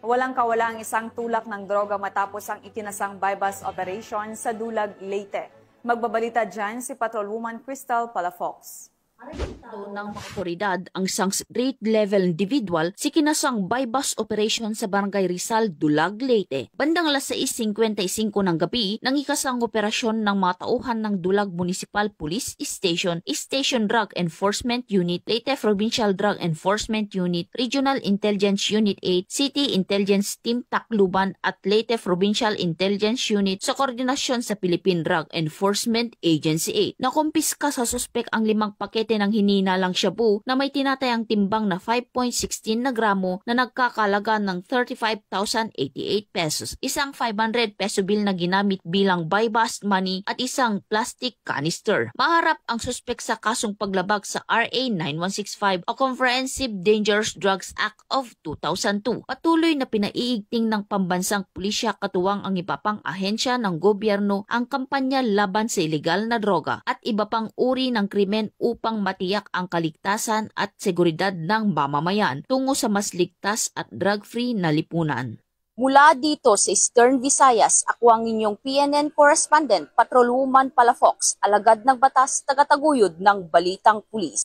Walang kawala ang isang tulak ng droga matapos ang itinasang bypass operation sa Dulag, Leyte. Magbabalita dyan si Patrolwoman Crystal Palafox. Ng mga otoridad ang isang grade-level individual si kinasang bypass operation sa Barangay Rizal, Dulag, Leyte. Bandang alas 6:55 ng gabi, nang ikasang operasyon ng mga tauhan ng Dulag Municipal Police Station, Station Drug Enforcement Unit, Leyte Provincial Drug Enforcement Unit, Regional Intelligence Unit 8, City Intelligence Team Tacloban at Leyte Provincial Intelligence Unit sa koordinasyon sa Philippine Drug Enforcement Agency 8. Nakumpiska sa suspek ang 5 pakete ng hininalang shabu na may tinatayang timbang na 5.16 na gramo na nagkakalaga ng 35,088 pesos, isang 500 peso bill na ginamit bilang bypass money at isang plastic canister. Maharap ang suspek sa kasong paglabag sa RA 9165 o Comprehensive Dangerous Drugs Act of 2002. Patuloy na pinaiigting ng pambansang pulisya katuwang ang iba pang ahensya ng gobyerno ang kampanya laban sa ilegal na droga at iba pang uri ng krimen upang matiyak ang kaligtasan at seguridad ng mamamayan tungo sa mas ligtas at drug-free na lipunan. Mula dito sa Eastern Visayas, ako ang inyong PNN correspondent, Patrolwoman Palafox, alagad ng batas, tagataguyod ng Balitang Pulis.